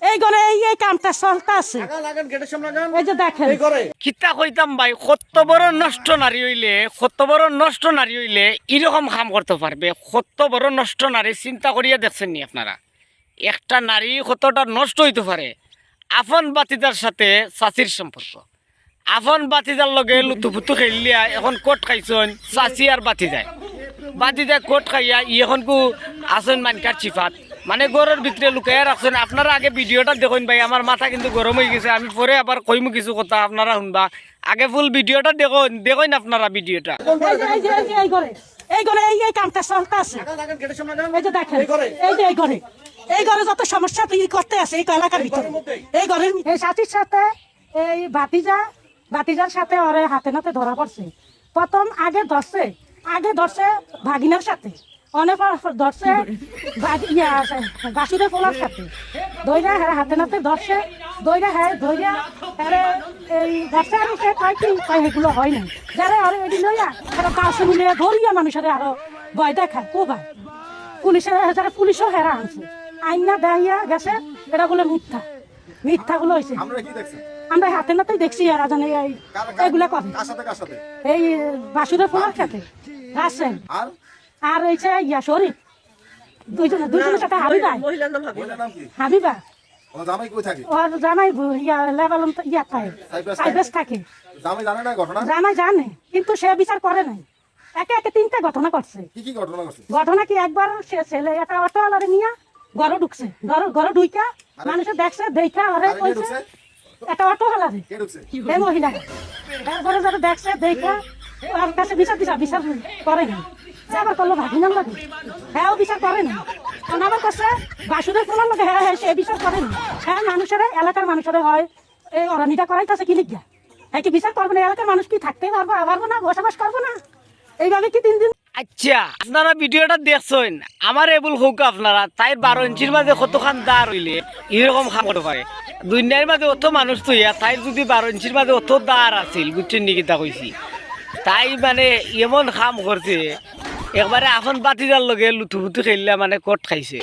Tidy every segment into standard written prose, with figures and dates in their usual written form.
এই করে এই কামটা চলতে আছে। এই যে দেখেন কিতা কইতাম ভাই, কত বড় নষ্ট নারী হইলে এরকম কাম করতে পারবে। কত বড় নষ্ট নারী চিন্তা করিয়া দেখছেন নি আপনারা? একটা নারী কতটা নষ্ট হইতে পারে। আপন বাতিদার সাথে চাচির সম্পর্ক, আপন বাতিদার লগে লুতুপুতু খেলিয়া এখন কোট খাইছন চাচি আর বাতিদায় কোট খাইয়া এখন কু আসন মানকার চিফাত মানে গরুর ভিতরে লুকাইয়া রাখছেন। আপনারা আগে ভিডিওটা দেখুন ভাই, আমার মাথা কিন্তু গরম হয়ে গেছে। আমি পরে আবার কইমু কিছু কথা, আপনারা শুনবা। আগে ফুল ভিডিওটা দেখুন আপনারা ভিডিওটা। এই কামটা চলতে আছে। এই যে দেখেন এই ঘরে যত সমস্যা করতে আছে এই এলাকার ভিতরে, এই ঘরের এই সাথীর সাথে এই ভাতিজার সাথে ওরে হাতে নাতে ধরা পড়ছে। প্রথম আগে ধরছে ভাগিনার সাথে, অনেক ধরছে বাসুদের পোলার সাথে, দইরা হাতে নাতে ধরছে, দইরা এই ধরছে। আমি সে কয় কি কয় এগুলো হয় না, যারা আরো এদিন লইয়া তারা কাছে মিলে ধরিয়া মানুষের আরো ভয় দেখায়। ও ভাই পুলিশও হেরা আনছে, আইনা দেখাইয়া গেছে এটা বলে মিথ্যাগুলো হয়েছে। আমরা হাতে নাতেই দেখছি এরা জানে এগুলা করে। এই বাসুদের পোলার সাথে রাখছেন আর এই যে শরীফ দুইজনের সাথে হাবিবা ওর জামাই লেভেল থাকে। জামাই জানে কিন্তু সে বিচার করে নাই। একে তিনটা ঘটনা করছে। ঘটনা কি একবার সে ছেলে একটা অটোওয়ালারে নিয়ে ঘরে ঢুকছে, ঘরে ঢুইকা মানুষের দেখছে দেখা ওরে কইছে একটা অটোওয়ালারে এই মহিলা তারপরে যারা দেখছে দেখা ওর কাছে বিচার করে না। আবার করলো ভাগিনার লাগে, হ্যাঁ বিচার করে না। আমার কাছে বাসুদের ফোনার লাগে, হ্যাঁ সে বিচার করে না। হ্যাঁ মানুষের এলাকার মানুষের হয় এই অরানিটা করাইতেছে কি লিখা, হ্যাঁ কি বিচার করবো না? এলাকার মানুষ কি থাকতে পারবো না, বসবাস করবো না? এইভাবে কি 3 দিন? আচ্ছা আপনারা ভিডিওটা দেখছেন, আমার এবুল হোক আপনারা তাই 12 ইঞ্চির মাঝে কতখান দাঁড় হইলে এরকম খাম করতে পারে। দুনিয়ার মাঝে অত মানুষ তো তাই যদি 12 ইঞ্চির মাঝে অত দাঁড় আছিল বুঝছেন নি কিতা কইছি, তাই মানে এমন কাম করছে একবারে এখন বাতিদার লগে লুতুপুতু খেললে মানে কট খাইছে।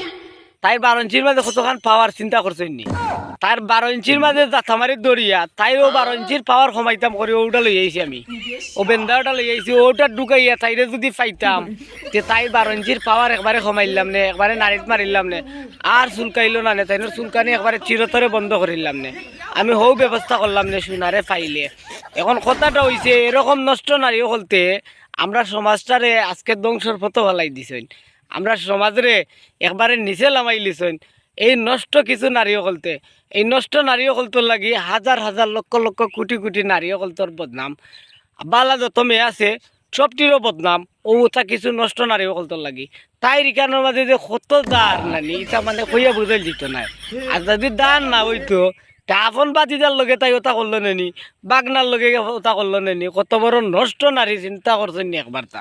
তাই 12 ইঞ্চির মাঝে কতখান পাওয়ার চিন্তা করছেন নি? তার 12 ইঞ্চির মাঝে জাথামারি দরিয়া তাইও 12 ইঞ্চির পাওয়ার কমাইতাম করে ওটা লই আইছি আমি, ও বেন্দাটা লই আইছি, ওটা ঢুকাইয়া তাইরে যদি পাইতাম তে তাই 12 ইঞ্চির পাওয়ার একবারে কমাইলাম নে, একবারে নারীত মারিলাম নে, আর চুলকাইলো না নে, তাইনের চুলকানি একবারে চিরতরে বন্ধ করিলাম নে। আমি হৌ ব্যবস্থা করলাম নে সোনারে পাইলে। এখন কথাটা হইছে এরকম নষ্ট নারীও হলতে আমরা সমাজটারে আজকে ধ্বংসর পথ হলাই দিছেন, আমরা সমাজরে একবারে নিচে লামাই লিছেন। এই নষ্ট কিছু নারী হলতে, এই নষ্ট নারী হলতর লাগি হাজার হাজার লক্ষ লক্ষ কোটি কোটি নারী হলতর বদনাম, বালা যত মেয়ে আছে সবটিরও বদনাম ওটা কিছু নষ্ট নারী হলতর লাগি। তাই রিকানোর মাঝে যে কত দাঁড় নানি এটা মানে কইয়া বুঝাই দিত নাই। আর যদি দাঁড় না হইতো তা আপন বাতিদার লগে তাই ওটা করলো নেনি, বাগনার লগে ওটা করলো নেনি। কত বড় নষ্ট নারী চিন্তা করছেন একবার তা।